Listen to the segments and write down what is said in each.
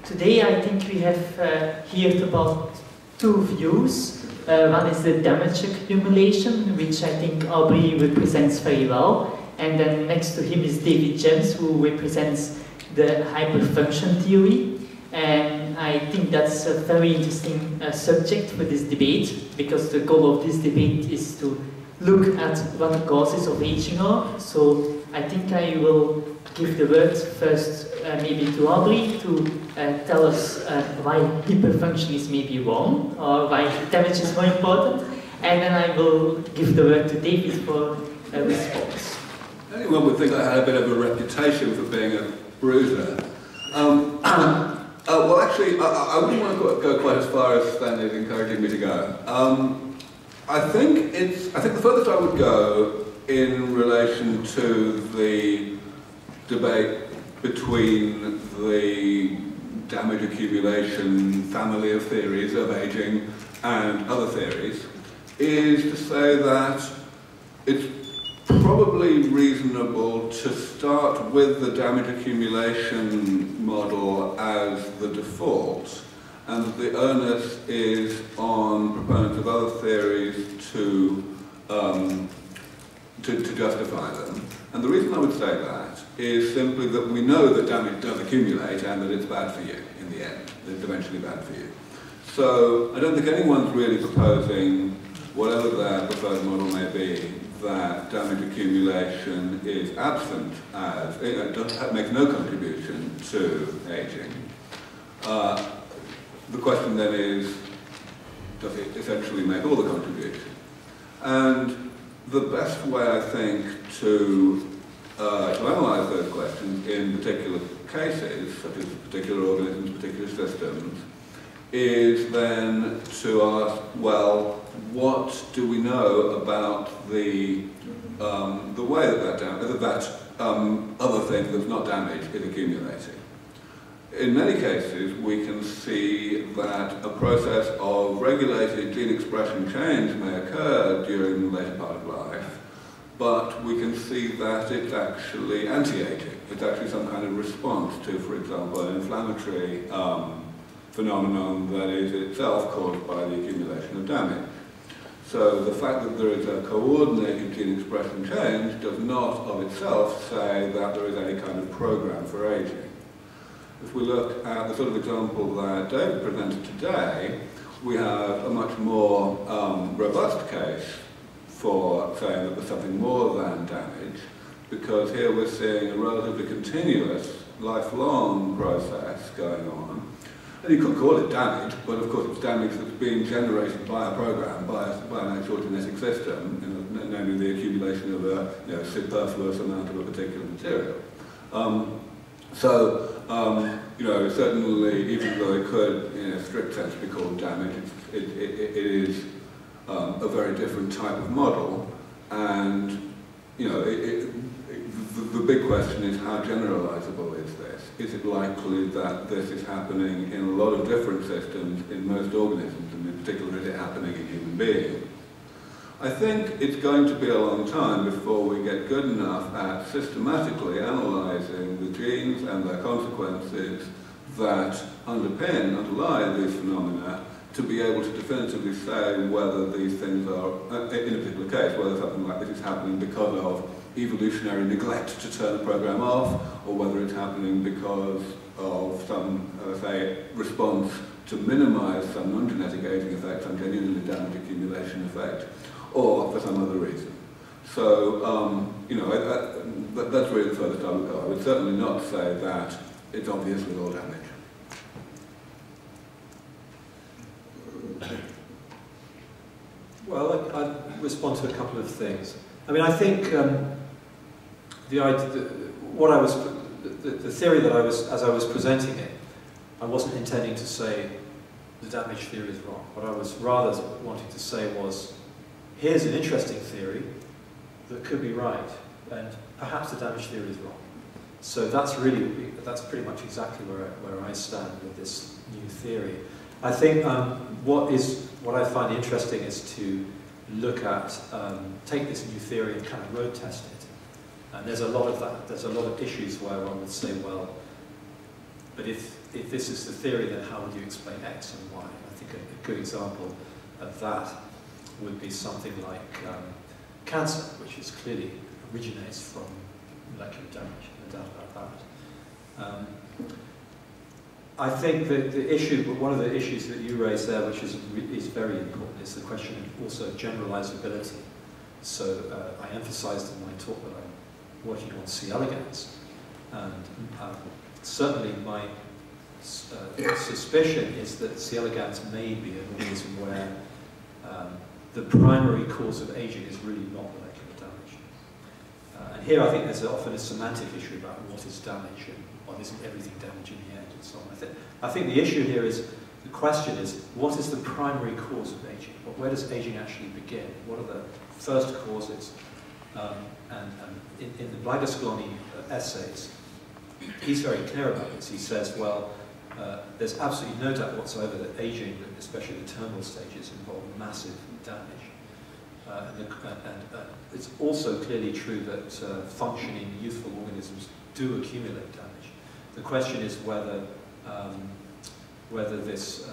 Today I think we have heard about two views. One is the damage accumulation, which I think Aubrey represents very well. And then next to him is David James, who represents the hyperfunction theory. And I think that's a very interesting subject for this debate, because the goal of this debate is to look at what the causes of aging are. So I think I will give the word first maybe to Aubrey to tell us why hyperfunction is maybe wrong, or why damage is more important. And then I will give the word to David for a response. Anyone would think I had a bit of a reputation for being a bruiser. Well, actually, I wouldn't want to go quite as far as Stanley's encouraging me to go. I think the furthest I would go in relation to the debate between the damage accumulation family of theories of aging and other theories is to say that it's probably reasonable to start with the damage accumulation model as the default, and the onus is on proponents of other theories to justify them. And the reason I would say that is simply that we know that damage does accumulate and that it's bad for you in the end. It's eventually bad for you. So I don't think anyone's really proposing, whatever their preferred model may be, that damage accumulation is absent as, it makes no contribution to aging. The question then is, does it essentially make all the contribution? And the best way, I think, to analyze those questions in particular cases, such as particular organisms, particular systems, is then to ask, well, what do we know about the way that other thing that's not damage is accumulating? In many cases, we can see that a process of regulated gene expression change may occur during the later part of life, but we can see that it's actually anti-aging. It's actually some kind of response to, for example, an inflammatory phenomenon that is itself caused by the accumulation of damage. So the fact that there is a coordinated gene expression change does not of itself say that there is any kind of program for aging. If we look at the sort of example that David presented today, we have a much more robust case for saying that there's something more than damage, because here we're seeing a relatively continuous, lifelong process going on. And you could call it damage, but of course it's damage that's being generated by a program, by an actual genetic system, namely the accumulation of a superfluous amount of a particular material. Certainly, even though it could, in a strict sense, be called damage, it is a very different type of model, and the big question is, how generalizable is this? Is it likely that this is happening in a lot of different systems in most organisms, and in particular, is it happening in human beings? I think it's going to be a long time before we get good enough at systematically analyzing the genes and their consequences that underlie these phenomena, to be able to definitively say whether these things are, in a particular case, whether something like this is happening because of evolutionary neglect to turn the program off, or whether it's happening because of some, say, response to minimize some non-genetic aging effect, some genuinely damage accumulation effect, or for some other reason. So, that's really the furthest I would go. I would certainly not say that it's obviously all damage. Well, I'd respond to a couple of things. I mean, I think the theory that as I was presenting it, I wasn't intending to say the damage theory is wrong. What I was rather wanting to say was, here's an interesting theory that could be right, and perhaps the damage theory is wrong. So that's pretty much exactly where I stand with this new theory. I think what I find interesting is to look at, take this new theory and kind of road test it. And there's a lot of issues where one would say, well, but if if this is the theory, then how would you explain X and Y? I think a good example of that would be something like cancer, which is clearly originates from molecular damage, no doubt about that. I think that the issue, but one of the issues that you raised there, which is very important, is the question of also generalizability. So I emphasized in my talk that I'm working on C. elegans, and certainly my suspicion is that C. elegans may be an organism where the primary cause of aging is really not molecular damage. And here I think there's often a semantic issue about what is damage and what isn't everything damage in the end and so on. I think the issue here is, the question is, what is the primary cause of aging? Where does aging actually begin? What are the first causes? And in the Blagosklony essays, he's very clear about this. He says, well, there's absolutely no doubt whatsoever that aging, especially the terminal stages, involve massive damage. And it's also clearly true that functioning, youthful organisms do accumulate damage. The question is whether this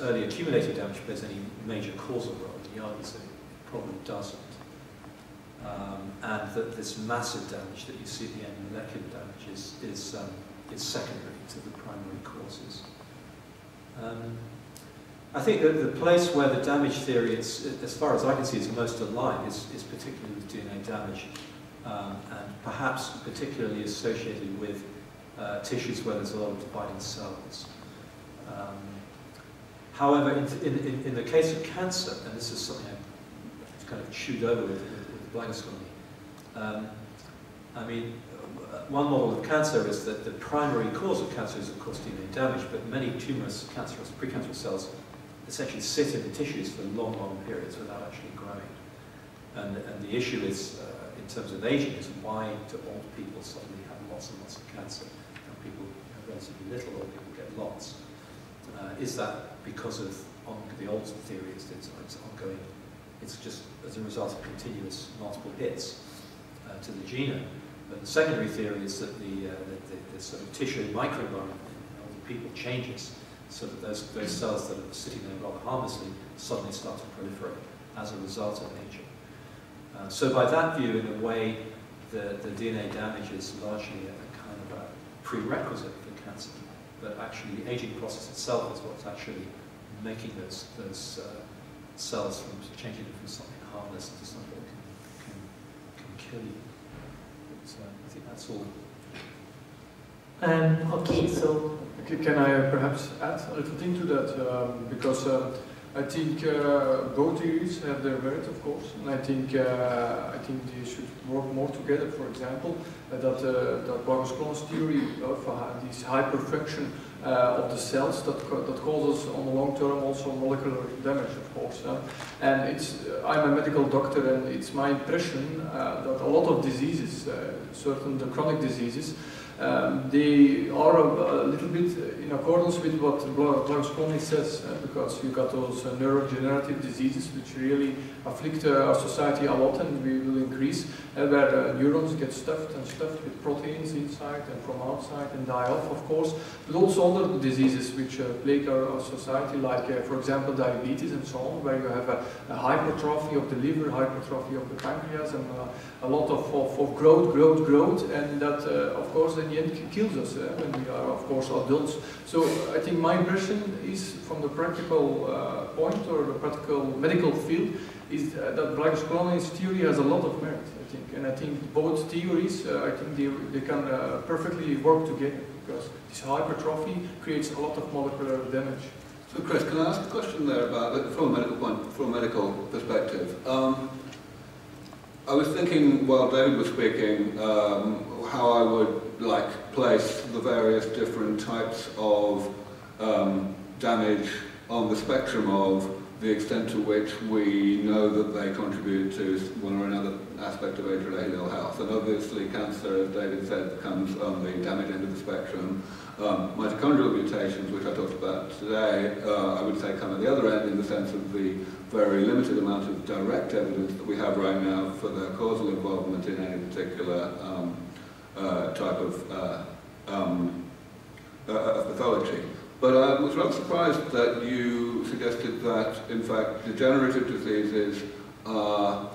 early accumulated damage plays any major causal role. He argues that it probably doesn't. And that this massive damage that you see at the end, molecular damage, is secondary to the primary causes. I think that the place where the damage theory, as far as I can see, is most aligned is particularly with DNA damage, and perhaps particularly associated with tissues where there's a lot of dividing cells. However, in the case of cancer, and this is something I've kind of chewed over with Blagosklony, I mean, one model of cancer is that the primary cause of cancer is, of course, DNA damage, but many tumorous, cancerous, precancerous cells essentially sit in the tissues for long, long periods without actually growing. And the issue is, in terms of aging, is why do old people suddenly have lots and lots of cancer, and people have relatively little, or people get lots? Is that because of, the old theory is that it's ongoing, it's just as a result of continuous multiple hits to the genome. But the secondary theory is that the sort of tissue microenvironment in older people changes, so that those cells that are sitting there rather harmlessly suddenly start to proliferate as a result of aging. So by that view, in a way, the DNA damage is largely a kind of a prerequisite for cancer. But actually, the aging process itself is what's actually making those cells from changing them from something harmless to something that can kill you. So I think that's all. Okay, so can I perhaps add a little thing to that? Because I think both theories have their merit, of course, and I think they should work more together. For example, that Blagosklony's theory of this hyperfunction of the cells that causes on the long term also molecular damage, of course. And I'm a medical doctor, and it's my impression that a lot of diseases, certain the chronic diseases, they are a little bit in accordance with what Blagosklony says, because you got those neurodegenerative diseases which really afflict our society a lot, and we will increase, where neurons get stuffed with proteins inside and from outside and die off, of course, but also other diseases which plague our society, like, for example, diabetes and so on, where you have a hypertrophy of the liver, hypertrophy of the pancreas, and a lot of growth, and that, of course, in the end kills us when we are, of course, adults. So I think my impression is, from the practical point, or the practical medical field, is that Blagosklony's theory has a lot of merit, I think. And I think both theories, I think they can perfectly work together, because this hypertrophy creates a lot of molecular damage. So Chris, can I ask a question there about, from a medical point, from a medical perspective? I was thinking while David was speaking how I would place the various different types of damage on the spectrum of the extent to which we know that they contribute to one or another aspect of age-related ill health. And obviously cancer, as David said, comes on the damage end of the spectrum. Mitochondrial mutations, which I talked about today, I would say come at the other end in the sense of the very limited amount of direct evidence that we have right now for their causal involvement in any particular type of pathology. But I was rather surprised that you suggested that, in fact, degenerative diseases are,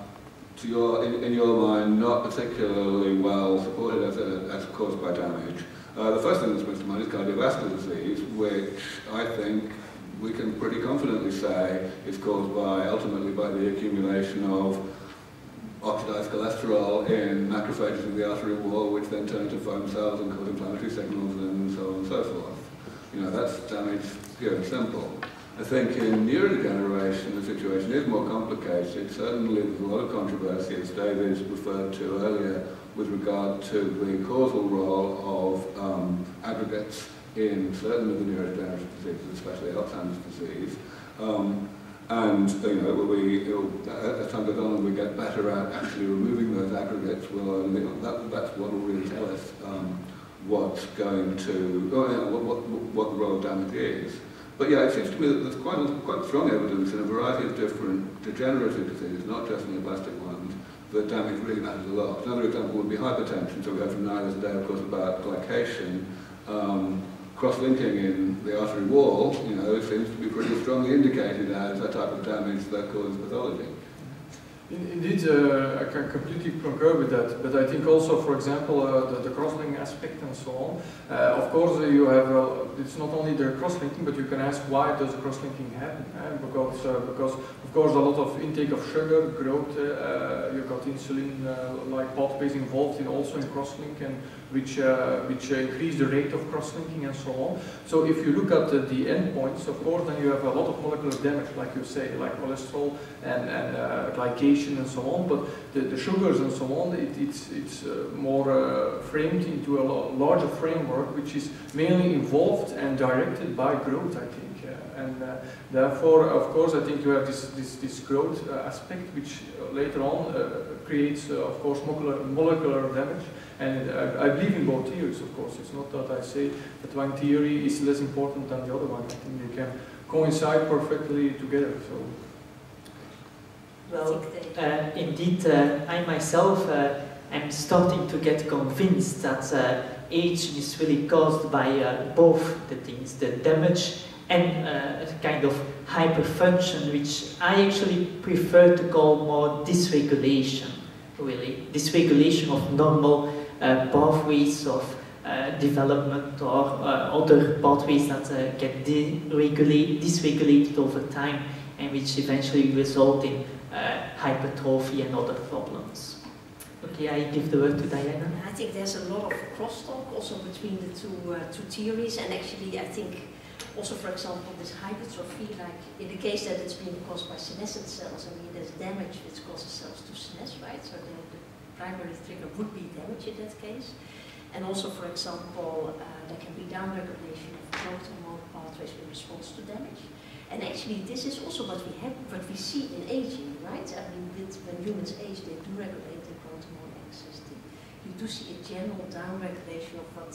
in your mind, not particularly well supported as caused by damage. The first thing that springs to mind is cardiovascular disease, which I think we can pretty confidently say is caused ultimately by the accumulation of oxidized cholesterol in macrophages of the artery wall, which then turn to foam cells and cause inflammatory signals and so on and so forth. You know, that's damage pure and simple. I think in neurodegeneration the situation is more complicated. Certainly there's a lot of controversy, as David referred to earlier, with regard to the causal role of aggregates in certain of the neurodegenerative diseases, especially Alzheimer's disease. And you know, as time goes on and we get better at actually removing those aggregates, well, you know, that's what will really tell us what's going to, what the role of damage is. But yeah, it seems to me that there's quite strong evidence in a variety of different degenerative diseases, not just neoplastic ones, that damage really matters a lot. Another example would be hypertension. So we heard from Niall today, of course, about glycation. Cross-linking in the artery wall, you know, seems to be pretty strongly indicated as a type of damage that causes pathology. Indeed, I can completely concur with that, but I think also, for example, the cross-linking aspect and so on. Of course, you have, it's not only the cross-linking, but you can ask why does the cross-linking happen? Because, of course, a lot of intake of sugar, growth, you've got insulin-like pathways involved in also in cross-link, and which increase the rate of cross-linking and so on. So if you look at the endpoints, of course, then you have a lot of molecular damage, like you say, like cholesterol and glycation and so on, but the sugars and so on, it's more framed into a larger framework, which is mainly involved and directed by growth, I think. Therefore, of course, I think you have this growth aspect, which later on creates, of course, molecular damage. And I believe in both theories, of course. It's not that I say that one theory is less important than the other one. I think they can coincide perfectly together. So. Well, indeed, I myself am starting to get convinced that aging is really caused by both the things, the damage and a kind of hyperfunction, which I actually prefer to call more dysregulation, really. Dysregulation of normal pathways of development or other pathways that get dysregulated over time and which eventually result in hypertrophy and other problems. Okay, I give the word to Diana. I think there's a lot of crosstalk also between the two theories, and actually I think also, for example, this hypertrophy, like in the case that it's being caused by senescent cells, I mean there's damage which causes cells to senesce, right? So the primary trigger would be damage in that case. And also, for example, there can be downregulation of growth hormone pathways in response to damage. And actually, this is also what we see in aging, right? I mean, when humans age, they do regulate the growth hormone axis. You do see a general downregulation of what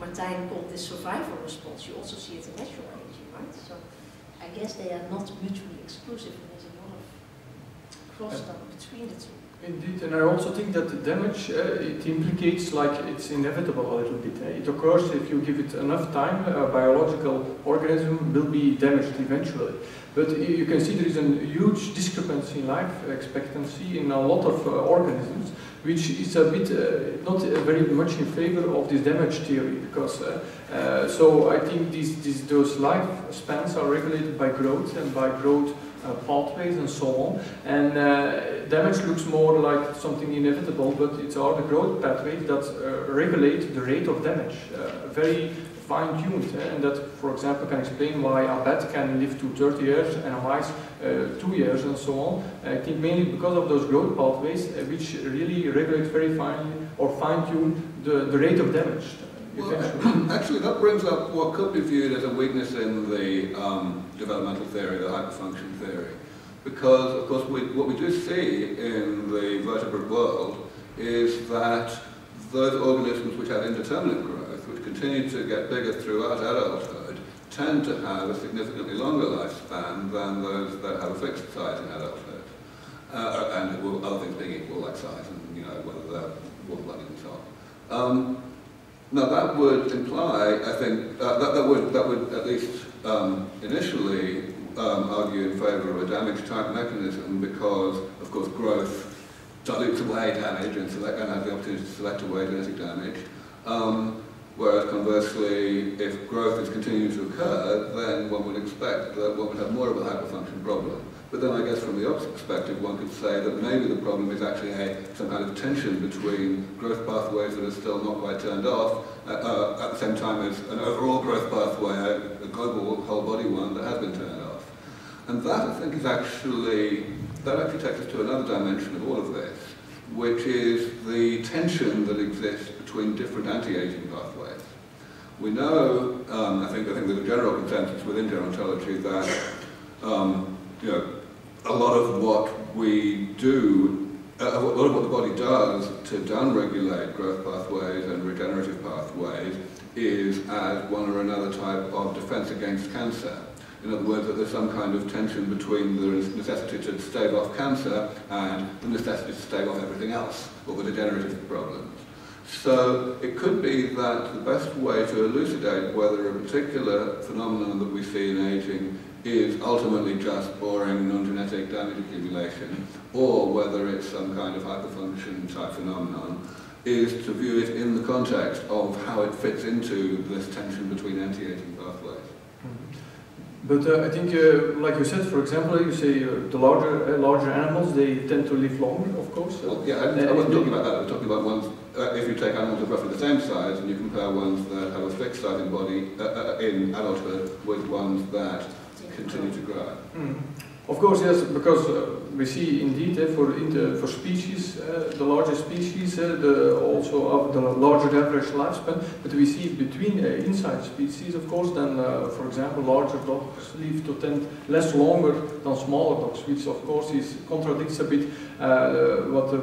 Martijn called the survival response. You also see it in natural aging, right? So I guess they are not mutually exclusive, and there's a lot of crosstalk between the two. Indeed, and I also think that the damage, it implicates like it's inevitable a little bit. It occurs if you give it enough time, a biological organism will be damaged eventually. But you can see there is a huge discrepancy in life expectancy in a lot of organisms, which is a bit not very much in favor of this damage theory, because so I think those lifespans are regulated by growth and by growth pathways and so on, and damage looks more like something inevitable, but it's all the growth pathways that regulate the rate of damage, very fine-tuned, and that, for example, can explain why a bat can live to 30 years and a mice 2 years and so on. I think mainly because of those growth pathways, which really regulate very finely or fine-tune the rate of damage. Well, actually, that brings up what could be viewed as a weakness in the developmental theory, the hyperfunction theory. Because, of course, what we do see in the vertebrate world is that those organisms which have indeterminate growth, which continue to get bigger throughout adulthood, tend to have a significantly longer lifespan than those that have a fixed size in adulthood. And other things being equal, like size and, you know, whether they're warm-blooded and so on. Now that would imply, I think, that would at least initially argue in favour of a damage type mechanism, because, of course, growth dilutes away damage and has the opportunity to select away genetic damage. Whereas conversely, if growth is continuing to occur, then one would expect that one would have more of a hyperfunction problem. But then I guess from the opposite perspective, one could say that maybe the problem is actually some kind of tension between growth pathways that are still not quite turned off, at the same time as an overall growth pathway, a global whole body one that has been turned off. And that, I think, that actually takes us to another dimension of all of this, which is the tension that exists between different anti-aging pathways. We know, I think there's a general consensus within gerontology that a lot of what we do, a lot of what the body does to downregulate growth pathways and regenerative pathways is as one or another type of defense against cancer. In other words, that there's some kind of tension between the necessity to stave off cancer and the necessity to stave off everything else, or the degenerative problems. So it could be that the best way to elucidate whether a particular phenomenon that we see in aging is ultimately just boring non-genetic damage accumulation, or whether it's some kind of hyperfunction type phenomenon, is to view it in the context of how it fits into this tension between anti-aging pathways. But I think, like you said, for example, you say the larger animals, they tend to live longer, of course. Well, yeah, I wasn't talking about that. I was talking about ones, if you take animals of roughly the same size and you compare ones that have a fixed sizing body in adulthood with ones that continue to grow. Of course, yes, because we see indeed for species, the larger species, also of the larger average lifespan, but we see between inside species, of course, then, for example, larger dogs live to tend less longer than smaller dogs, which of course contradicts a bit what the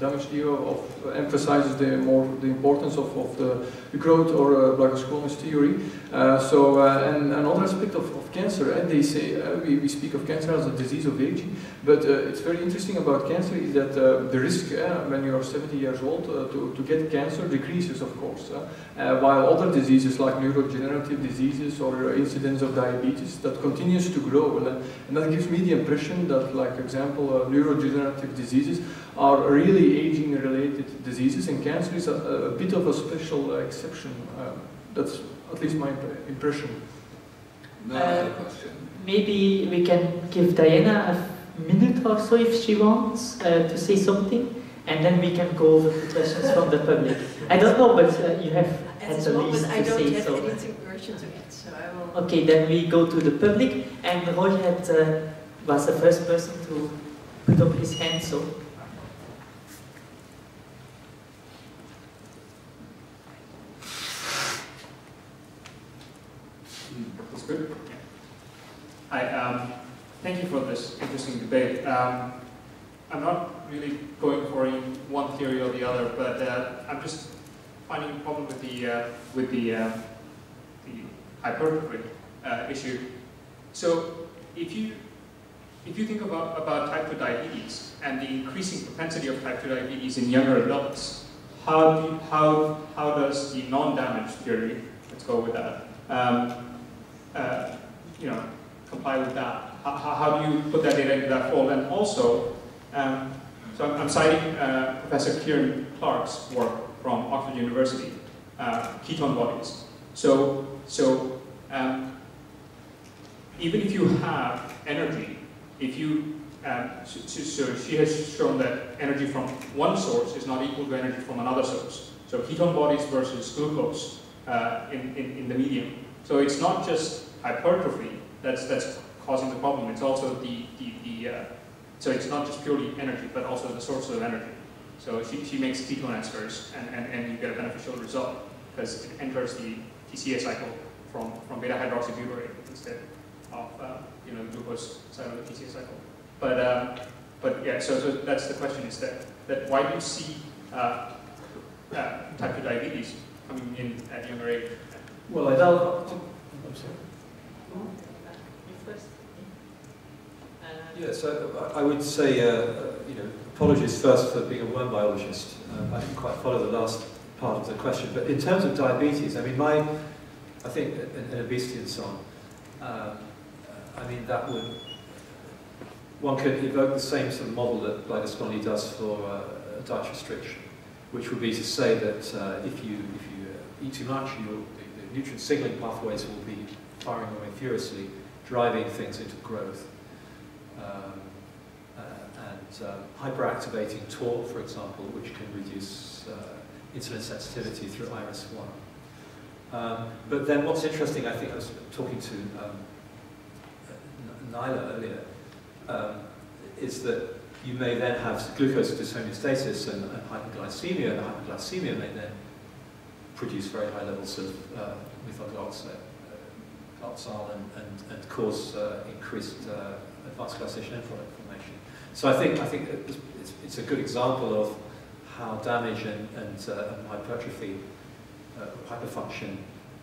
damage theory emphasizes the importance of the growth or Blagojskonis theory. And another aspect of cancer, and they say we speak of cancer as a disease of aging, but it's very interesting about cancer is that the risk when you are 70 years old to get cancer decreases, of course, while other diseases like neurodegenerative diseases or incidence of diabetes that continues to grow, and that gives me the impression that, like example, neurodegenerative diseases are really aging-related diseases, and cancer is a bit of a special exception. That's at least my impression. No question. Maybe we can give Diana a minute or so if she wants to say something, and then we can go over the questions from the public. I don't know, but you have at the least to say so. I don't have anything urgent to add, so I will... Okay, then we go to the public, and Roy was the first person to put up his hand, so... That's good. Hi, thank you for this interesting debate. I'm not really going for one theory or the other, but I'm just finding a problem with the hypertrophy issue. So if you think about type 2 diabetes and the increasing propensity of type 2 diabetes in younger adults, how does the non-damage theory, let's go with that, comply with that? How do you put that data into that fold? And also, so I'm citing Professor Kieran Clark's work from Oxford University, ketone bodies. So even if you have energy, so she has shown that energy from one source is not equal to energy from another source. So ketone bodies versus glucose in the medium. So it's not just hypertrophy that's causing the problem. It's also so it's not just purely energy, but also the source of energy. So she makes ketone esters, and you get a beneficial result because it enters the TCA cycle from beta hydroxybutyrate instead of the glucose side of the TCA cycle. But yeah, so that's the question: is that why do you see type 2 diabetes coming in at younger age? Well, I don't. I'm sorry. Yeah, so I would say, apologies first for being a worm biologist. I didn't quite follow the last part of the question. But in terms of diabetes, I mean, I think, and obesity and so on, I mean, one could evoke the same sort of model that Blai-Gascoigne does for diet restriction, which would be to say that if you eat too much, the nutrient signaling pathways will be firing away furiously, driving things into growth. Hyperactivating TOR, for example, which can reduce insulin sensitivity through IRS1. But then what's interesting, I think I was talking to Nyla earlier, is that you may then have glucose dyshomeostasis and hyperglycemia, and the hyperglycemia may then produce very high levels of methyl glycol and cause increased advanced glycation end product formation. So I think it's a good example of how damage and hypertrophy, hyperfunction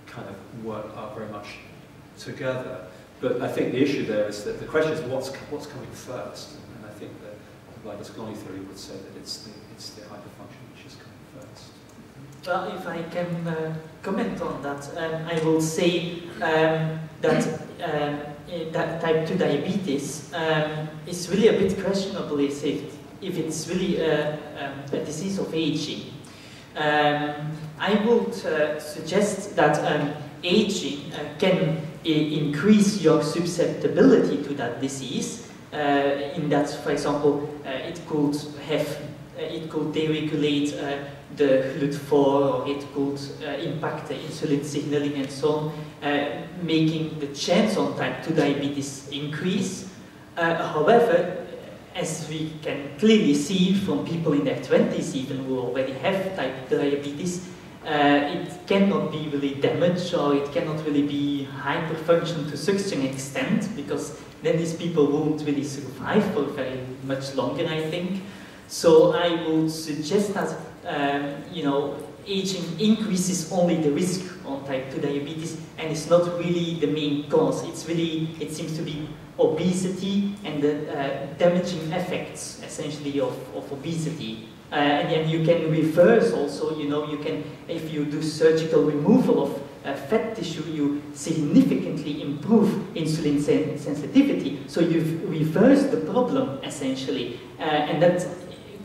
kind of work out very much together. But I think the issue there is that the question is what's coming first, and I think that the Blai-Gascoigne theory would say that it's the hyperfunction which is coming first. Well, if I can comment on that, I will say that type 2 diabetes is really a bit questionable if it's really a disease of aging. I would suggest that aging can increase your susceptibility to that disease. In that, for example, it could deregulate the GLUT4, or it could impact the insulin signaling and so on, making the chance on type 2 diabetes increase. However, as we can clearly see from people in their 20s even who already have type 2 diabetes, it cannot be really damaged, or it cannot really be hyperfunction to such an extent, because then these people won't really survive for very much longer, I think. So I would suggest that aging increases only the risk on type 2 diabetes, and it's not really the main cause. It seems to be obesity and the damaging effects, essentially, of obesity. And then you can reverse also, you can, if you do surgical removal of fat tissue, you significantly improve insulin sensitivity. So you've reversed the problem, essentially. And that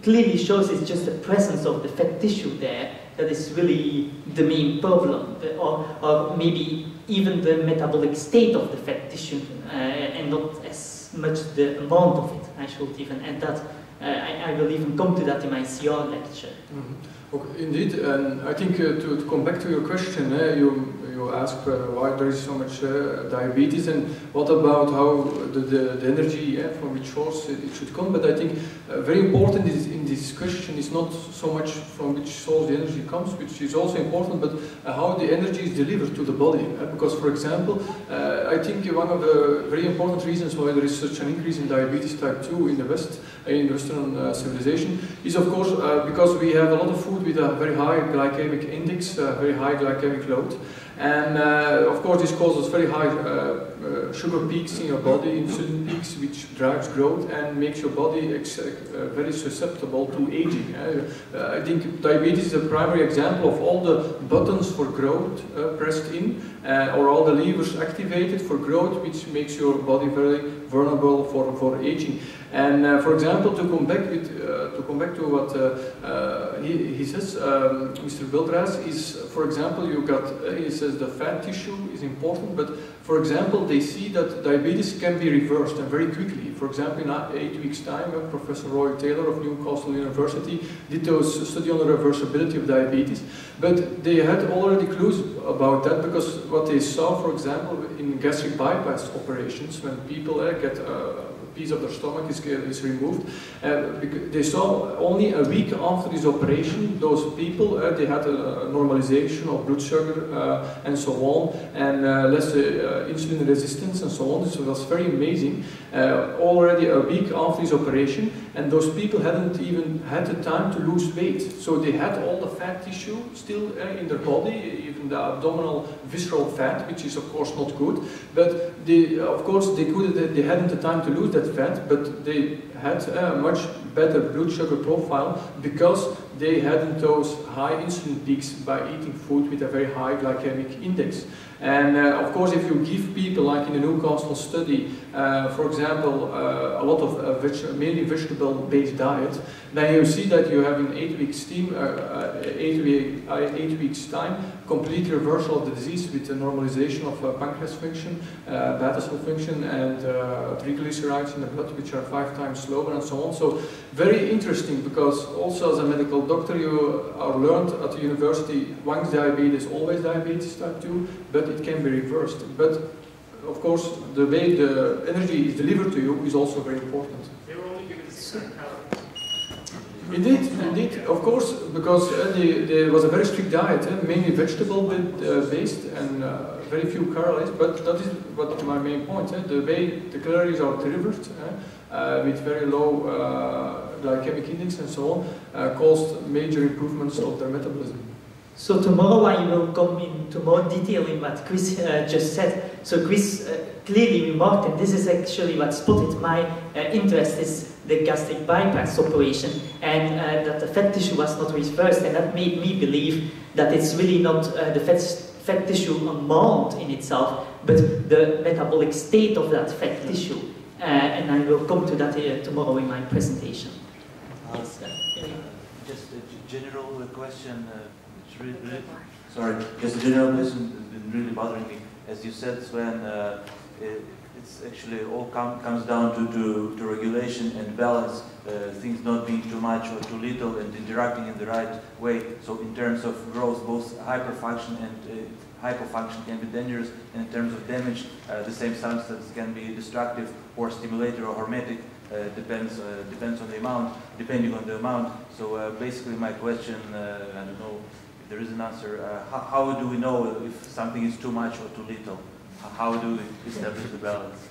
clearly shows it's just the presence of the fat tissue there that is really the main problem, or maybe even the metabolic state of the fat tissue, and not as much the amount of it. I should even add that. I will even come to that in my CR lecture. Mm-hmm. Okay, indeed, and I think to come back to your question, you asked why there is so much diabetes, and what about how the energy from which source it should come. But I think very important in this question is not so much from which source the energy comes, which is also important, but how the energy is delivered to the body. Because, for example, I think one of the very important reasons why there is such an increase in diabetes type 2 in the West, in Western civilization, is of course because we have a lot of food with a very high glycemic index, very high glycemic load. And of course this causes very high sugar peaks in your body, insulin peaks, which drives growth and makes your body very susceptible to aging. I think diabetes is a primary example of all the buttons for growth pressed in, or all the levers activated for growth, which makes your body very vulnerable for aging. And for example, to come back to what he says, Mr. Wilderaars, is, for example, he says the fat tissue is important, but for example, they see that diabetes can be reversed, and very quickly. For example, in 8 weeks' time, Professor Roy Taylor of Newcastle University did a study on the reversibility of diabetes, but they had already clues about that, because what they saw, for example, in gastric bypass operations, when people get piece of their stomach is removed. They saw only a week after this operation, those people, they had a normalization of blood sugar and so on, and less insulin resistance and so on. So it was very amazing. Already a week after this operation, and those people hadn't even had the time to lose weight. So they had all the fat tissue still in their body, even the abdominal visceral fat, which is of course not good. But they hadn't the time to lose that fat, but they had a much better blood sugar profile, because they hadn't those high insulin peaks by eating food with a very high glycemic index. And of course, if you give people, like in the Newcastle study, for example, a lot of mainly vegetable-based diet, then you see that you have in 8 weeks time, 8 weeks time, complete reversal of the disease with the normalization of pancreas function, beta cell function, and triglycerides in the blood, which are 5 times slower, and so on. So very interesting, because also as a medical doctor, you are learned at the university, once diabetes, always diabetes type 2, but it can be reversed. But of course, the way the energy is delivered to you is also very important. They were only given 600 calories. Indeed, of course, because there was a very strict diet, mainly vegetable-based and very few calories, but that is what my main point. The way the calories are delivered with very low glycemic index and so on caused major improvements of their metabolism. So tomorrow I will come into more detail in what Chris just said. So Chris clearly remarked, and this is actually what spotted my interest, is the gastric bypass operation, and that the fat tissue was not reversed, and that made me believe that it's really not the fat tissue amount in itself, but the metabolic state of that fat tissue. And I will come to that tomorrow in my presentation. Just a general question. Sorry, just a general question has been really bothering me. As you said, Sven, it's actually all comes down to regulation and balance, things not being too much or too little and interacting in the right way. So in terms of growth, both hyperfunction and hypofunction can be dangerous, and in terms of damage, the same substance can be destructive or stimulator or hormetic. Depends on the amount, depending on the amount. So basically my question, I don't know if there is an answer, how do we know if something is too much or too little? How do we establish the balance?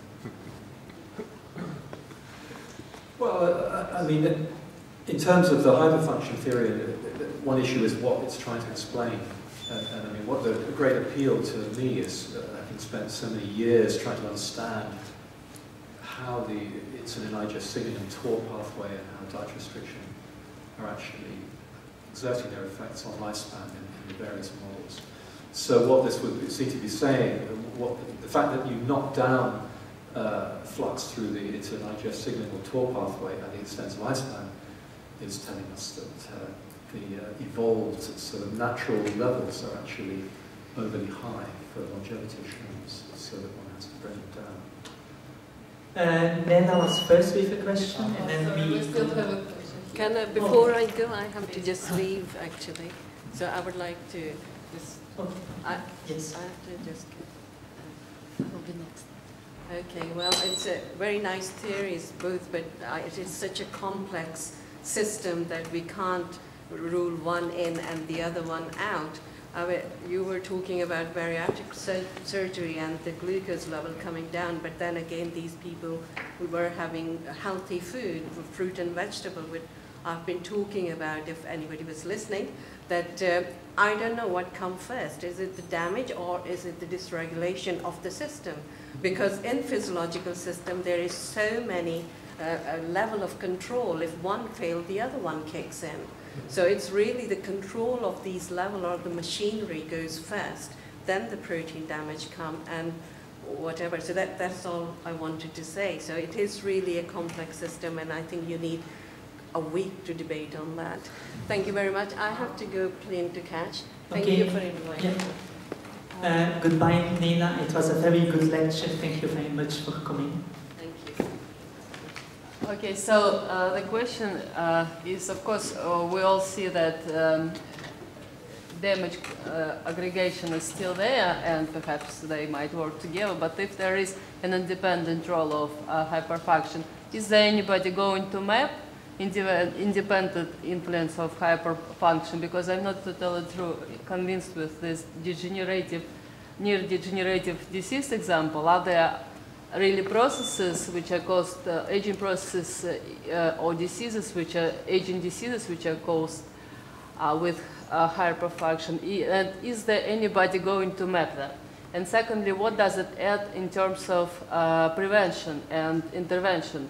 Well, I mean, in terms of the hyperfunction theory, one issue is what it's trying to explain. And I mean, what the great appeal to me is, having spent so many years trying to understand how the insulin signaling and TOR pathway and how diet restriction are actually exerting their effects on lifespan in the various models. So what this would seem to be saying, the fact that you knock down flux through the insulin signaling or TOR pathway at the extent of lifespan is telling us that the evolved sort of natural levels are actually overly high for longevity assurance, so that one has to bring it down. Then I was first with a question, and then we still have a question. Before I go, I have to just leave actually. So I would like to just. yes. I have to just. I'll be next. Okay. Well, it's a very nice theories both, but it is such a complex system that we can't rule one in and the other one out. You were talking about bariatric surgery and the glucose level coming down, but then again, these people who were having healthy food, fruit and vegetable, which I've been talking about, if anybody was listening, that I don't know what comes first. Is it the damage or is it the dysregulation of the system? Because in physiological system, there is so many level of control. If one fails, the other one kicks in. So it's really the control of these levels, or the machinery goes first, then the protein damage comes and whatever. So that's all I wanted to say. So it is really a complex system, and I think you need a week to debate on that. Thank you very much. I have to go plane to catch. Thank you for inviting me. Goodbye, Nela. It was a very good lecture. Thank you very much for coming. Thank you. Okay, so the question is, of course, we all see that damage aggregation is still there, and perhaps they might work together, but if there is an independent role of hyperfunction, is there anybody going to map independent influence of hyperfunction? Because I'm not totally convinced with this near-degenerative disease example. Are there really processes which are caused, aging processes or diseases which are aging diseases which are caused with hyperfunction? And is there anybody going to map that? And secondly, what does it add in terms of prevention and intervention?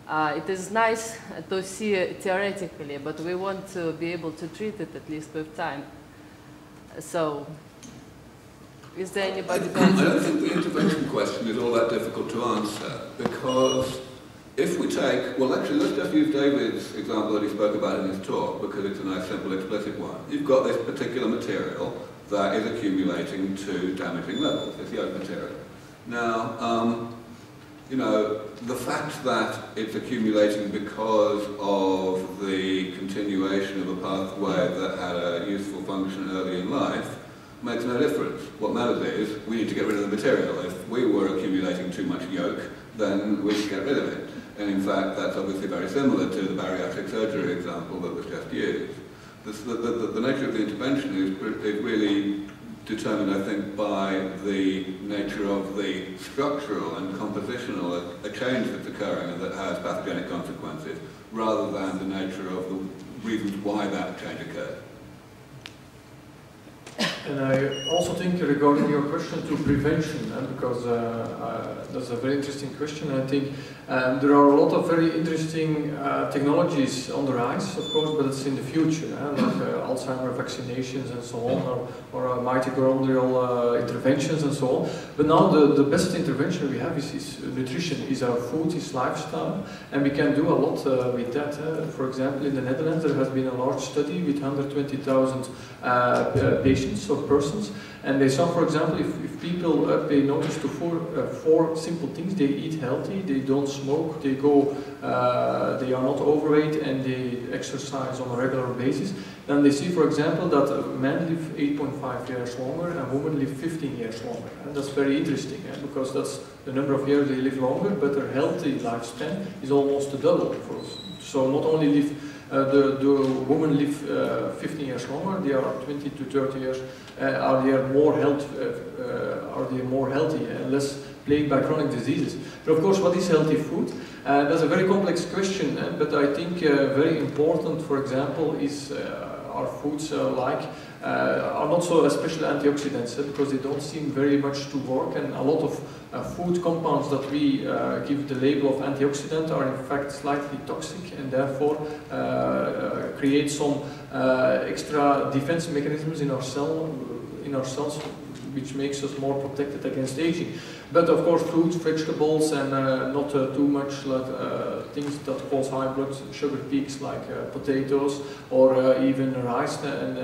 it is nice to see theoretically, but we want to be able to treat it at least with time. So, is there anybody? I don't think the intervention question is all that difficult to answer, because if we take, well actually let's just use David's example that he spoke about in his talk, because it's a nice, simple, explicit one. You've got this particular material that is accumulating to damaging levels. It's yoke material. Now, you know, the fact that it's accumulating because of the continuation of a pathway that had a useful function early in life makes no difference. What matters is we need to get rid of the material. If we were accumulating too much yoke, then we should get rid of it. And in fact, that's obviously very similar to the bariatric surgery example that was just used. The nature of the intervention is really determined, I think, by the nature of the structural and compositional a change that's occurring and that has pathogenic consequences, rather than the nature of the reasons why that change occurred. And I also think regarding your question to prevention, because that's a very interesting question. I think there are a lot of very interesting technologies on the rise, of course, but it's in the future, like Alzheimer vaccinations and so on, or mitochondrial interventions and so on. But now the best intervention we have is nutrition, is our food, is lifestyle, and we can do a lot with that. For example, in the Netherlands there has been a large study with 120,000 patients or persons, and they saw, for example, if people pay notice to four simple things: they eat healthy, they don't smoke, they are not overweight, and they exercise on a regular basis, then they see, for example, that men live 8.5 years longer and women live 15 years longer. And that's very interesting, because that's the number of years they live longer, but their healthy lifespan is almost double. So not only live the women live 15 years longer, they are 20 to 30 years, are they more healthy and less plagued by chronic diseases. But of course, what is healthy food? That's a very complex question, but I think very important, for example, is our foods are not so especially antioxidants, because they don't seem very much to work, and a lot of food compounds that we give the label of antioxidant are in fact slightly toxic, and therefore create some extra defense mechanisms in our cells, which makes us more protected against aging. But of course, fruits, vegetables, and not too much things that cause high blood sugar peaks, like potatoes, or even rice and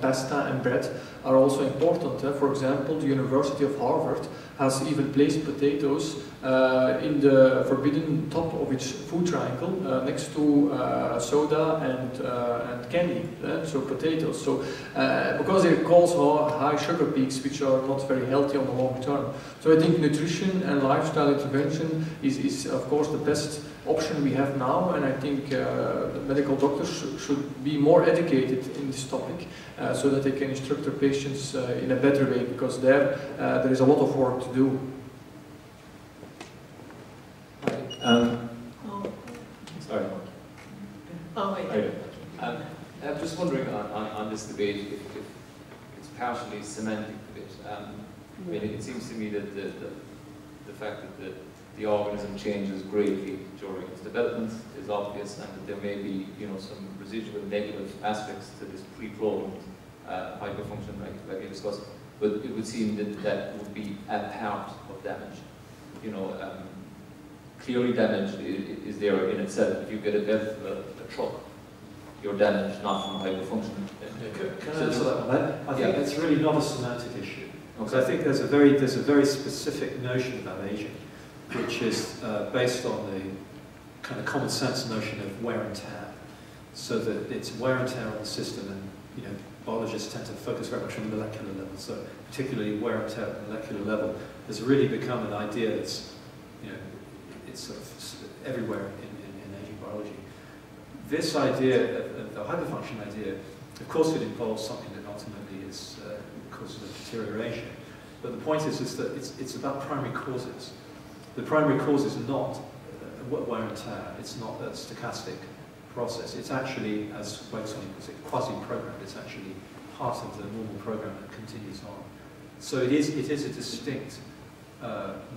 pasta and bread, are also important. For example, the University of Harvard has even placed potatoes in the forbidden top of its food triangle, next to soda and candy, so potatoes. So because it causes high sugar peaks, which are not very healthy on the long term. So I think nutrition and lifestyle intervention is of course the best option we have now, and I think the medical doctors should be more educated in this topic, so that they can instruct their patients in a better way, because there is a lot of work to do. Sorry. Oh, wait. Okay. I'm just wondering on this debate if it's partially semantic debate. I mean, it seems to me that the fact that the organism changes greatly during its development is obvious, and that there may be, some residual negative aspects to this pre-programmed hyperfunction, like we discussed. But it would seem that would be a part of damage. Clearly damage is there in itself. If you get a death of a truck, you're damaged not from hyperfunction. Can I answer that one? I think it's really not a semantic issue. Because I think there's a very specific notion about aging, which is based on the kind of common sense notion of wear and tear. So that it's wear and tear on the system, and biologists tend to focus very much on the molecular level. So particularly wear and tear at the molecular level has really become an idea that's it's sort of everywhere in aging biology. This idea, the hyperfunction idea, of course it involves something that ultimately causes a deterioration. But the point is that it's about primary causes. The primary cause is not wear and tear. It's not a stochastic process. It's actually, as Wexon puts it, quasi-programmed. It's actually part of the normal program that continues on. So it is a distinct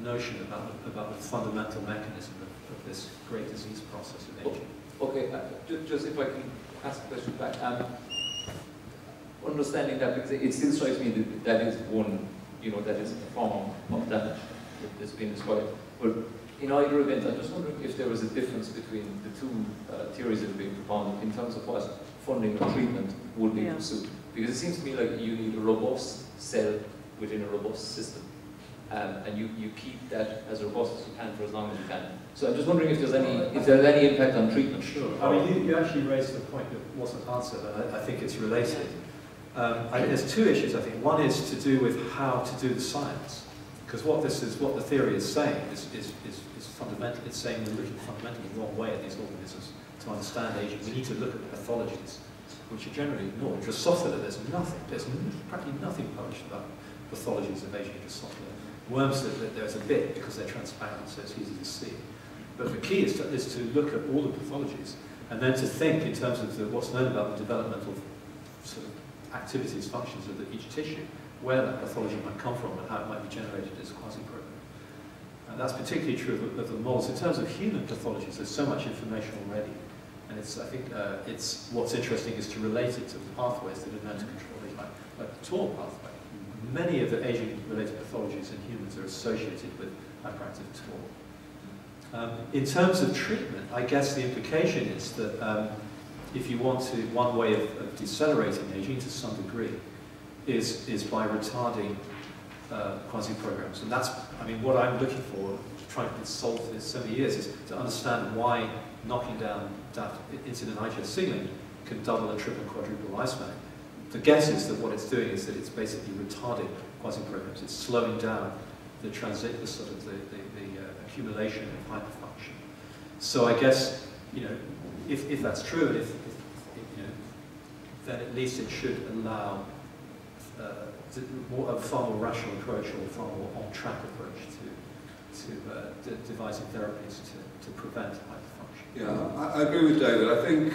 notion about the fundamental mechanism of this great disease process of aging. Okay, just if I can ask a question back. Understanding that, because it still strikes me that that is one, that is a form of damage that's been described. But in either event, I'm just wondering if there was a difference between the two theories that are being propounded in terms of what funding or treatment would be pursued. Because it seems to me like you need a robust cell within a robust system. And you keep that as robust as you can for as long as you can. So I'm just wondering if there's any impact on treatment. Sure. I mean, you actually raised a point that wasn't answered, and I think it's related. There's two issues, I think. One is to do with how to do the science, because what the theory is saying is fundamental. It's saying we're looking fundamentally the wrong way at these organisms to understand aging. We need to look at the pathologies, which are generally ignored. Drosophila, there's practically nothing published about pathologies of aging Drosophila. Worms, there's a bit because they're transparent, so it's easy to see. But the key is to look at all the pathologies and then to think in terms of what's known about the developmental sort of activities, functions of each tissue, where that pathology might come from and how it might be generated as a quasi-program. And that's particularly true of the moles. In terms of human pathologies, there's so much information already. And I think what's interesting is to relate it to the pathways that are known to control it, like the TOR pathway. Many of the aging-related pathologies in humans are associated with hyperactive TOR. In terms of treatment, I guess the implication is that if you want to, one way of decelerating aging to some degree is by retarding quasi-programs. And that's, I mean, what I'm looking for, trying to solve for this so many years, is to understand why knocking down insulin IGF signaling can double and triple quadruple lifespan. The guess is that what it's doing is that it's basically retarding quasi-programs. It's slowing down the accumulation of hyperfunction. So I guess, if that's true, and then at least it should allow a far more rational approach or a far more on-track approach to devising therapies to prevent hyperfunction. Yeah, I agree with David. I think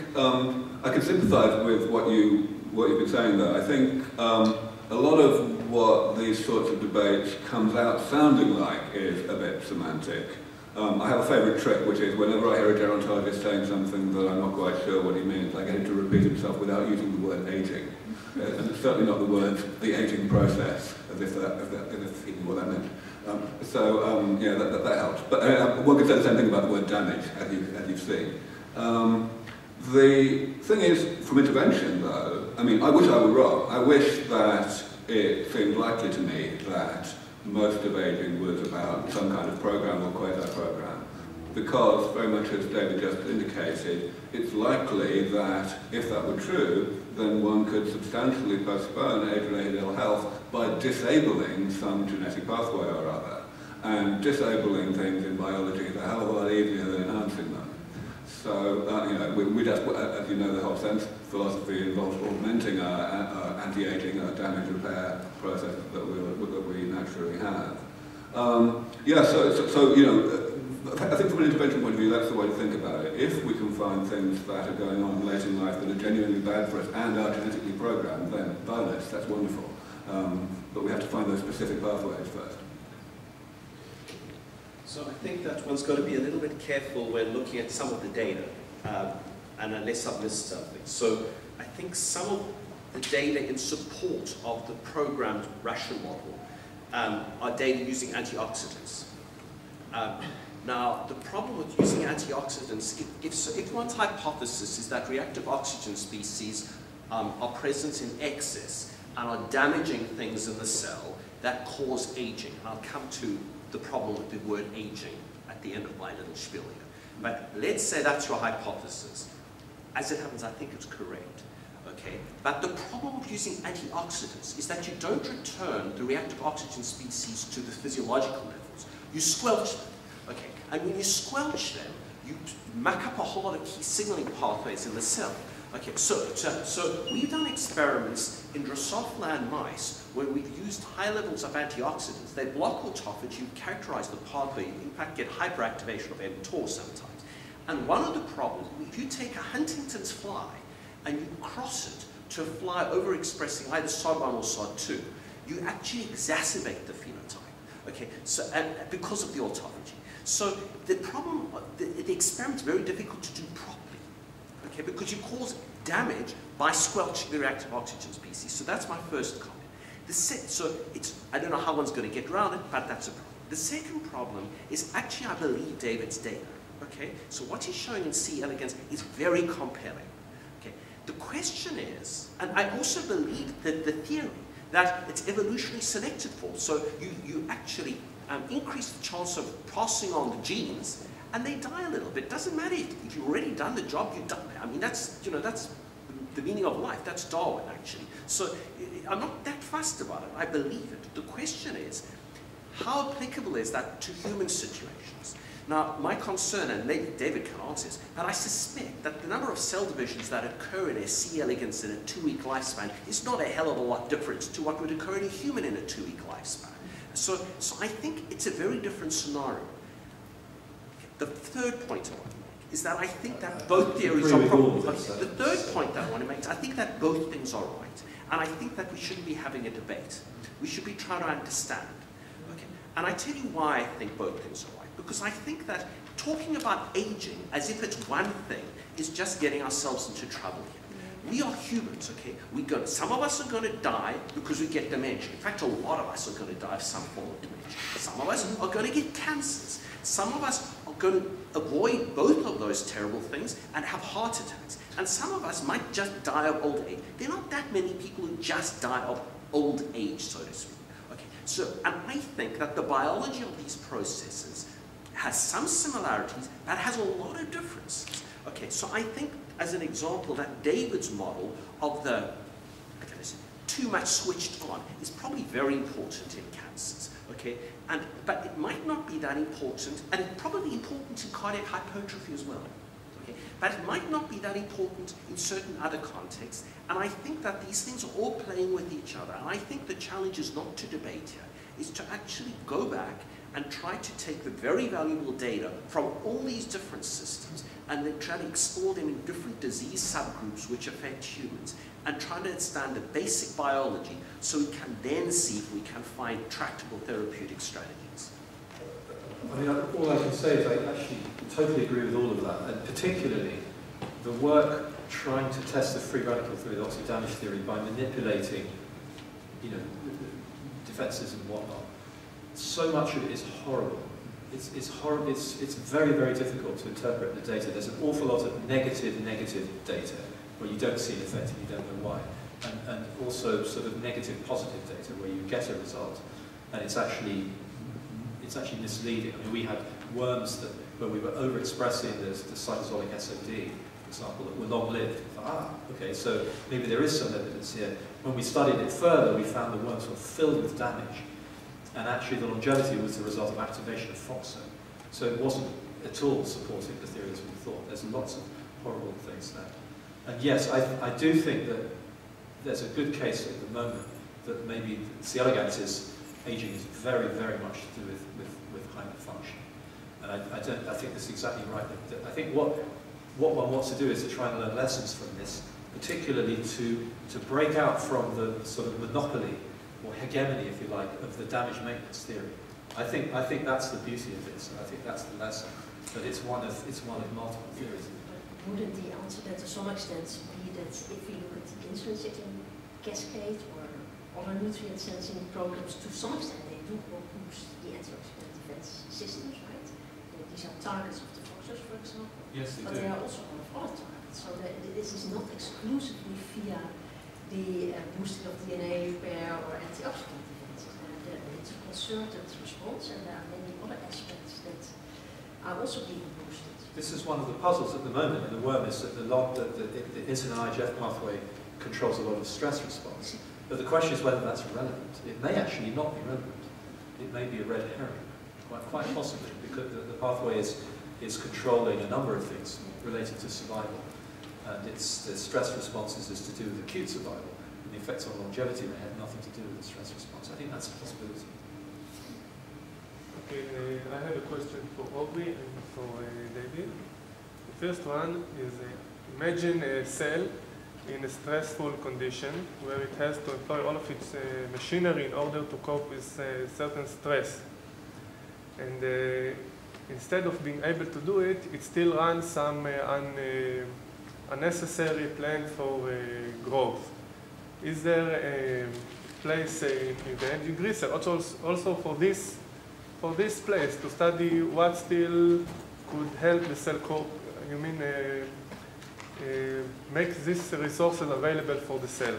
I can sympathise with what you've been saying there. I think a lot of what these sorts of debates comes out sounding like is a bit semantic. I have a favourite trick, which is whenever I hear a gerontologist saying something that I'm not quite sure what he means, I get him to repeat himself without using the word aging. And it's certainly not the word, the aging process, as if he knew what that meant. Yeah, that helps. But one could say the same thing about the word damage, as you've seen. The thing is, from intervention though, I mean, I wish I were wrong. I wish that it seemed likely to me that most of aging was about some kind of program or quasi-program, because, very much as David just indicated, it's likely that if that were true, then one could substantially postpone age-related ill health by disabling some genetic pathway or other. And disabling things in biology is a hell of a lot easier than enhancing them. So, we just, as you know, the whole sense philosophy involves augmenting our anti-aging, our damage repair process that we naturally have. I think from an intervention point of view, that's the way to think about it. If we can find things that are going on late in life that are genuinely bad for us and are genetically programmed, then bonus, that's wonderful. But we have to find those specific pathways first. So I think that one's got to be a little bit careful when looking at some of the data, and unless I've missed something. So I think some of the data in support of the programmed ration model are data using antioxidants. Now, the problem with using antioxidants, if one's hypothesis is that reactive oxygen species are present in excess and are damaging things in the cell that cause aging, and I'll come to the problem with the word aging at the end of my little spiel here. But let's say that's your hypothesis. As it happens, I think it's correct. Okay? But the problem with using antioxidants is that you don't return the reactive oxygen species to the physiological levels. You squelch them. Okay? And when you squelch them, you muck up a whole lot of key signaling pathways in the cell. Okay, so we've done experiments in Drosophila and mice where we've used high levels of antioxidants. They block autophagy, characterize the pathway, in fact get hyperactivation of mTOR sometimes. And one of the problems, if you take a Huntington's fly and you cross it to a fly overexpressing either SOD1 or SOD2, you actually exacerbate the phenotype. Okay, So, because of the autophagy. So the problem, the experiment's very difficult to do properly, okay, because you cause damage by squelching the reactive oxygen species. So that's my first comment. I don't know how one's going to get around it, but that's a problem. The second problem is actually, I believe, David's data. Okay, so what he's showing in C. elegans is very compelling. Okay, the question is, and I also believe that the theory that it's evolutionarily selected for. So you actually increase the chance of passing on the genes, and they die a little bit. Doesn't matter if you've already done the job, you've done it. I mean, that's the meaning of life. That's Darwin, actually. So I'm not that fussed about it. I believe it. The question is, how applicable is that to human situations? Now, my concern, and maybe David can answer this, but I suspect that the number of cell divisions that occur in a C. elegans in a 2-week lifespan is not a hell of a lot different to what would occur in a human in a 2-week lifespan. So I think it's a very different scenario. The third point I want to make is that I think that both theories are probably... The third point that I want to make is I think that both things are right. And I think that we shouldn't be having a debate. We should be trying to understand. Okay? And I tell you why I think both things are right. Because I think that talking about aging as if it's one thing is just getting ourselves into trouble here. We are humans, okay? Some of us are going to die because we get dementia. In fact, a lot of us are going to die of some form of dementia. Some of us are going to get cancers. Some of us are going to avoid both of those terrible things and have heart attacks. And some of us might just die of old age. There are not that many people who just die of old age, so to speak. Okay, so, and I think that the biology of these processes has some similarities, but has a lot of differences. Okay, so I think, as an example, that David's model of the too much switched on is probably very important in cancers. Okay, but it might not be that important, and it's probably important in cardiac hypertrophy as well. Okay, but it might not be that important in certain other contexts. And I think that these things are all playing with each other. And I think the challenge is not to debate here, is to actually go back and try to take the very valuable data from all these different systems and then try to explore them in different disease subgroups which affect humans and try to understand the basic biology so we can then see if we can find tractable therapeutic strategies. I mean, all I can say is I actually totally agree with all of that, and particularly the work trying to test the free radical theory, the oxidative damage theory, by manipulating, defenses and whatnot. So much of it is horrible. It's horrible. It's very, very difficult to interpret the data. There's an awful lot of negative data where you don't see an effect and you don't know why, and also sort of negative positive data where you get a result and it's actually misleading. I mean, we had worms where we were overexpressing the cytosolic SOD, for example, that were long-lived. Okay, so maybe there is some evidence here. When we studied it further, we found the worms were filled with damage. And actually the longevity was the result of activation of FOXO. So it wasn't at all supporting the theory as we thought. There's lots of horrible things there. And yes, I do think that there's a good case at the moment that maybe C. elegans' aging is very, very much to do with hyperfunction. And I think that's exactly right. I think what one wants to do is to try and learn lessons from this, particularly to break out from the sort of monopoly or hegemony, if you like, of the damage maintenance theory. I think that's the beauty of this. I think that's the lesson. That it's one of multiple theories. Wouldn't the answer then to some extent be that if we look at the intrinsic cascade or other nutrient sensing programs, to some extent they do boost the antioxidant defense systems, right? These are targets of the FOXOs, for example. Yes, they do. But there are also a lot of other targets. So this is not exclusively via the boosting of DNA repair or antioxidant defense. It's a concerted response, and there are many other aspects that are also being boosted. This is one of the puzzles at the moment in the worm, is that the insulin IGF pathway controls a lot of stress response. But the question is whether that's relevant. It may actually not be relevant. It may be a red herring, quite possibly, because the pathway is controlling a number of things related to survival. And the stress responses is to do with acute survival. And the effects on longevity may have nothing to do with the stress response. I think that's a possibility. Okay, I have a question for Aubrey and for David. The first one is, imagine a cell in a stressful condition where it has to employ all of its machinery in order to cope with certain stress. and instead of being able to do it, it still runs some unnecessary plan for growth. Is there a place in the engine research also for this place to study what still could help the cell core? You mean make these resources available for the cell?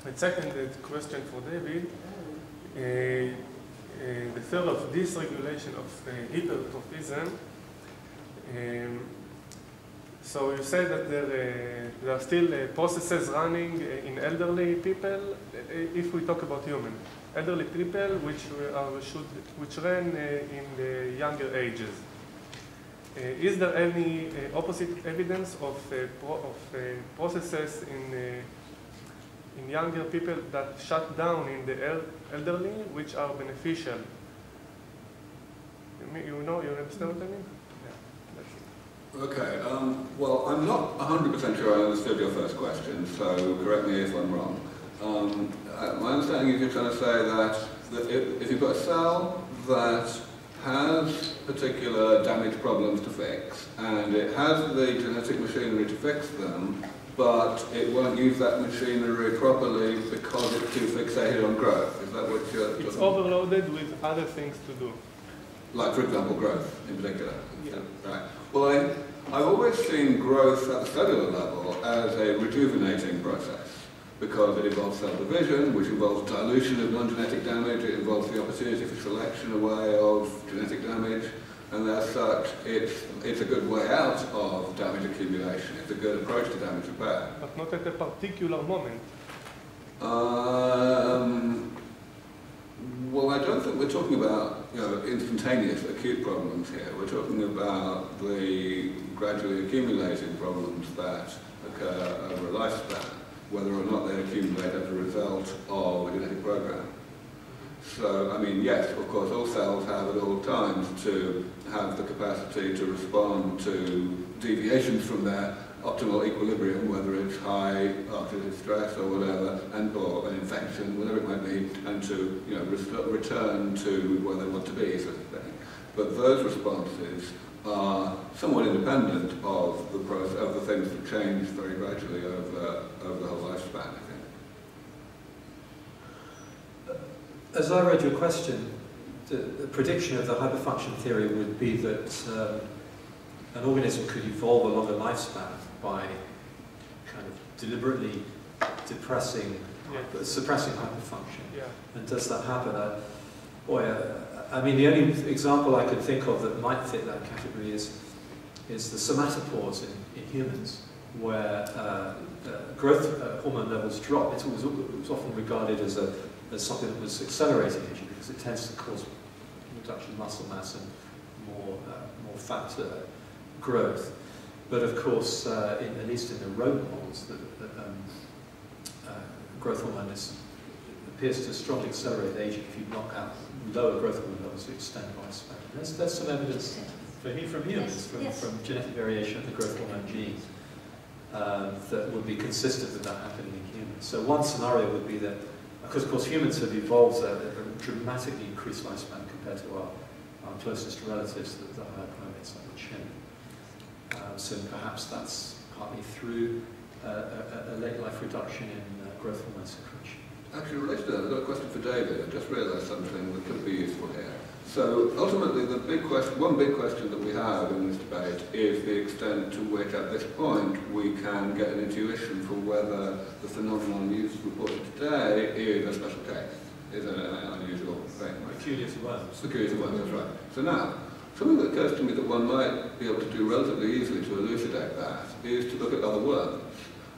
And second question for David, the theory of dysregulation of hypertrophism. So you say that there are still processes running in elderly people. If we talk about human, elderly people which ran in the younger ages. Is there any opposite evidence of processes in younger people that shut down in the elderly, which are beneficial? You understand what I mean? Okay, well, I'm not 100% sure I understood your first question, so correct me if I'm wrong. My understanding is you're trying to say that if you've got a cell that has particular damage problems to fix, and it has the genetic machinery to fix them, but it won't use that machinery properly because it's too fixated on growth. Is that what you're talking about? It's overloaded with other things to do. Like, for example, growth in particular? Yeah. Right. Well, I've always seen growth at the cellular level as a rejuvenating process because it involves cell division, which involves dilution of non-genetic damage, it involves the opportunity for selection away of genetic damage, and as such, it's a good way out of damage accumulation. It's a good approach to damage repair. But not at a particular moment. Well, I don't think we're talking about instantaneous acute problems here. We're talking about the gradually accumulating problems that occur over a lifespan, whether or not they accumulate as a result of a genetic program. So, I mean, yes, of course, all cells have at all times to have the capacity to respond to deviations from their optimal equilibrium, whether it's high oxidative stress or whatever, or an infection, whatever it might be, and to return to where they want to be, sort of thing. But those responses are somewhat independent of the process, of the things that change very gradually over the whole lifespan, I think. As I read your question, the prediction of the hyperfunction theory would be that an organism could evolve along a lifespan by kind of deliberately suppressing hyperfunction. Yeah. And does that happen? I mean, the only example I could think of that might fit that category is the somatopores in humans, where growth hormone levels drop. It was often regarded as something that was accelerating aging because it tends to cause reduction of muscle mass and more fat growth. But of course, at least in the rodent models, growth hormone appears to strongly accelerate aging if you knock out lower growth hormone levels to extend lifespan. There's some evidence from humans, from genetic variation of the growth hormone gene that would be consistent with that happening in humans. So one scenario would be that, because of course humans have evolved a dramatically increased lifespan compared to our closest relatives, the higher primates like the chimp. So perhaps that's partly through a late life reduction in growth hormone secretion. Actually, related to that, I've got a question for David. I just realised something that could be useful here. So ultimately, one big question that we have in this debate is the extent to which, at this point, we can get an intuition for whether the phenomenon you've reported today is a special case, is an unusual thing. Right? Peculiar to worms. Peculiar to worms, that's right. So now, something that occurs to me that one might be able to do relatively easily to elucidate that is to look at other worms.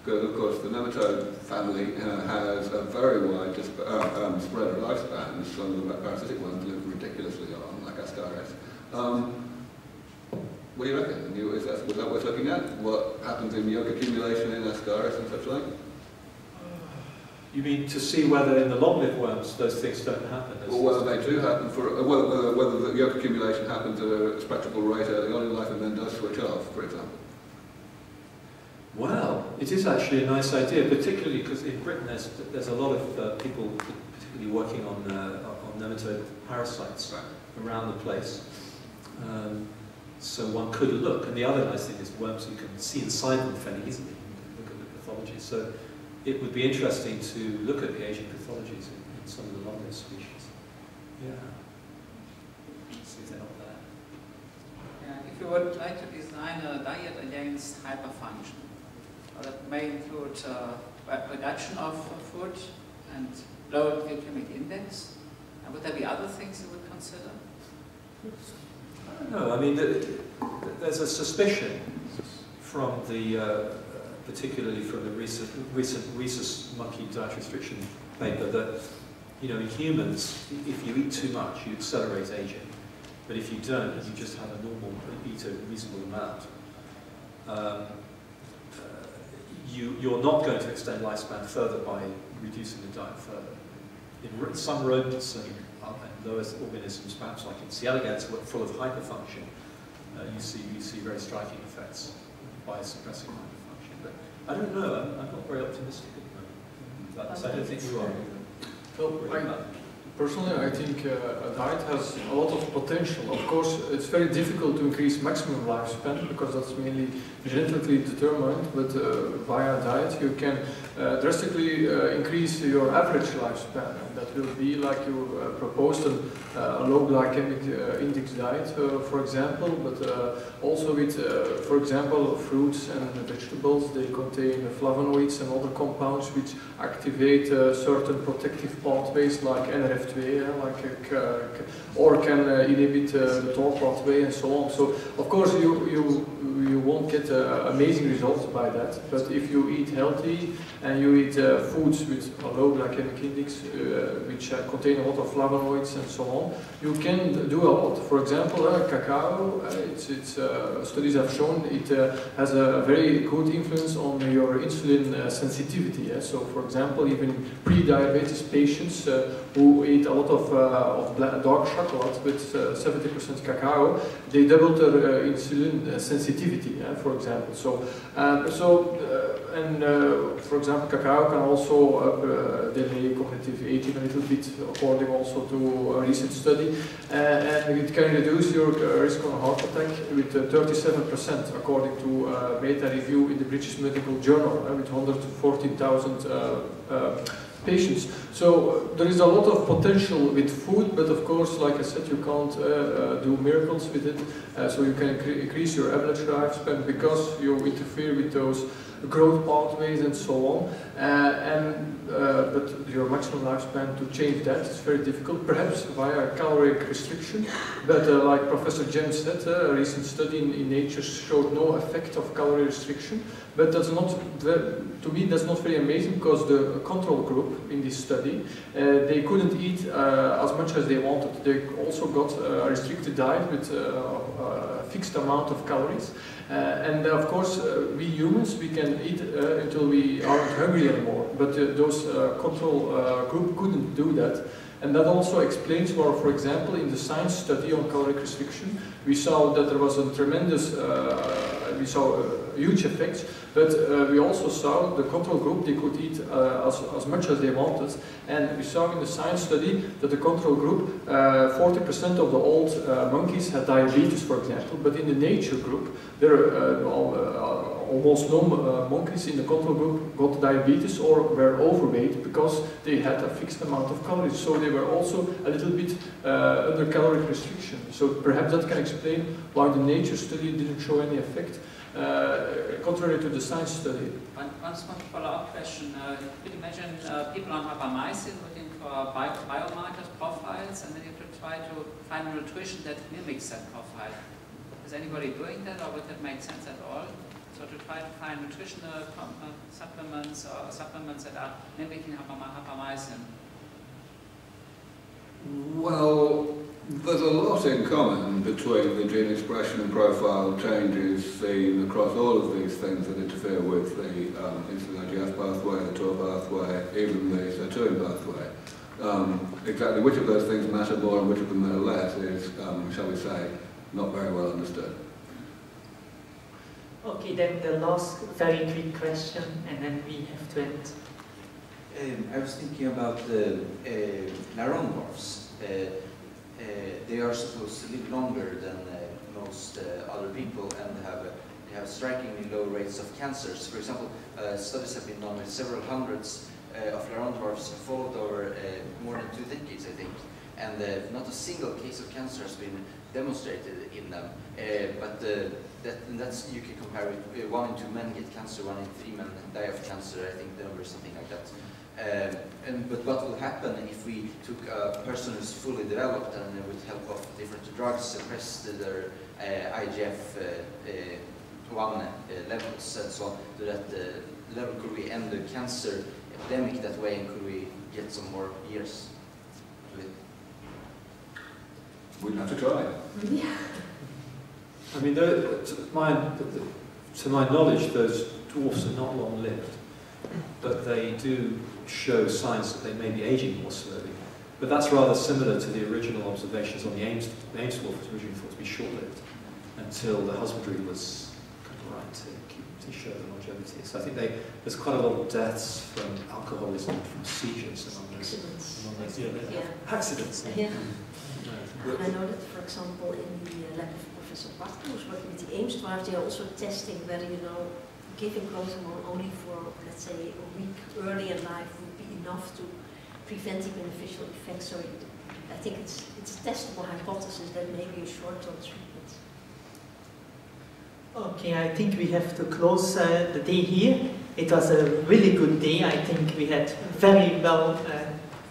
Because, of course, the nematode family has a very wide spread of lifespans. Some of the parasitic ones live ridiculously long, like Ascaris. What do you reckon? Was that worth looking at? What happens in yolk accumulation in Ascaris and such like? You mean to see whether in the long-lived worms those things don't happen? Or whether they do happen, whether the yolk accumulation happens at a spectral rate early on in life and then does switch off, for example? Well, it is actually a nice idea, particularly because in Britain there's a lot of people particularly working on nematode parasites around the place. So one could look, and the other nice thing is worms, you can see inside them fairly easily. You can look at the pathology. So it would be interesting to look at the aging pathologies in some of the longer species. Yeah. See if they're not there. Yeah, if you would like to design a diet against hyperfunction, that may include reduction of food and low glycemic index, would there be other things you would consider? I don't know. I mean, there's a suspicion from the, particularly from the recent rhesus monkey diet restriction paper that, you know, in humans, if you eat too much, you accelerate aging. But if you don't, you just have a normal, eat a reasonable amount, you're not going to extend lifespan further by reducing the diet further. In some rodents and lower organisms, perhaps like in sea alligators, full of hyperfunction, you see very striking effects by suppressing hyperfunction. But I don't know. I'm not very optimistic at the moment. I don't think you are. Well, personally, I think a diet has a lot of potential. Of course, it's very difficult to increase maximum lifespan because that's mainly genetically determined, but via diet you can drastically increase your average lifespan. And that will be like you proposed a low glycemic index diet, for example, but also with, for example, fruits and vegetables. They contain flavonoids and other compounds which activate certain protective pathways like NRF2, or can inhibit the TOR pathway and so on. So, of course, you won't get amazing results by that, but if you eat healthy and you eat foods with a low glycemic index, which contain a lot of flavonoids and so on, you can do a lot. For example, cacao, studies have shown it has a very good influence on your insulin sensitivity. So, for example, even in pre-diabetes patients who eat a lot of dark chocolate with 70% cacao, they double their insulin sensitivity, for example. So, for example, cacao can also delay cognitive aging a little bit, according also to a recent study, and it can reduce your risk of a heart attack with 37%, according to a meta-review in the British Medical Journal, with 114,000 patients. So there is a lot of potential with food, but of course, like I said, you can't do miracles with it. So you can increase your average lifespan because you interfere with those growth pathways and so on. But your maximum lifespan, to change that is very difficult, perhaps via caloric restriction. But like Professor James said, a recent study in Nature showed no effect of calorie restriction. But that's not, to me, that's not very amazing because the control group in this study, they couldn't eat as much as they wanted. They also got a restricted diet with a fixed amount of calories. And of course, we humans, we can eat until we aren't hungry anymore. But those control group couldn't do that. And that also explains why, for example, in the science study on caloric restriction, we saw that there was a tremendous, we saw huge effects, but we also saw the control group, they could eat as much as they wanted. And we saw in the science study that the control group, 40% of the old monkeys had diabetes, for example, but in the nature group, there are almost no monkeys in the control group got diabetes or were overweight because they had a fixed amount of calories. So they were also a little bit under caloric restriction. So perhaps that can explain why the nature study didn't show any effect, contrary to the science study. One small follow-up question. Could you imagine people on rapamycin looking for biomarkers, profiles, and then you could try to find nutrition that mimics that profile? Is anybody doing that, or would that make sense at all? So to try to find nutritional supplements or supplements that are mimicking rapamycin. Well, there's a lot in common between the gene expression and profile changes seen across all of these things that interfere with the insulin IGF pathway, the TOR pathway, even the sirtuin pathway. Exactly which of those things matter more and which of them matter less is, shall we say, not very well understood. Okay, then the last very quick question, and then we have to end. I was thinking about the larongorphs. they are supposed to live longer than most other people and they have strikingly low rates of cancers. For example, studies have been done with several hundreds of Laurent followed over more than 2 decades, I think, and not a single case of cancer has been demonstrated in them. But that's, you can compare it. 1 in 2 men get cancer, 1 in 3 men die of cancer. I think the number is something like that. But what will happen if we took a person who's fully developed and with help of different drugs suppressed their IGF-1 levels and so on, to that level? Could we end the cancer epidemic that way, and could we get some more years to it? We'd have to try. Yeah. I mean, to my knowledge, those dwarfs are not long-lived, but they do show signs that they may be aging more slowly. But that's rather similar to the original observations on the Ames dwarf, was originally thought to be short-lived until the husbandry was kind of right to show the longevity. So I think there's quite a lot of deaths from alcoholism, from seizures among those. Accidents. Accidents. Yeah. I know that, for example, in the lab of Professor Bartke, who's working with the Ames dwarf, they are also testing whether, giving growth hormone only for, let's say, a week early in life would be enough to prevent the beneficial effects. So I think it's a testable hypothesis that maybe a short-term treatment. Okay, I think we have to close the day here. It was a really good day. I think we had very well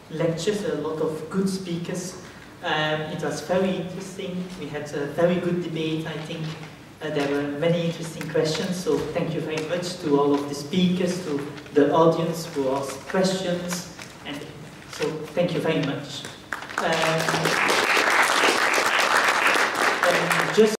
lectures, a lot of good speakers. It was very interesting. We had a very good debate, I think. There were many interesting questions, so thank you very much to all of the speakers, to the audience who asked questions, and so thank you very much. Just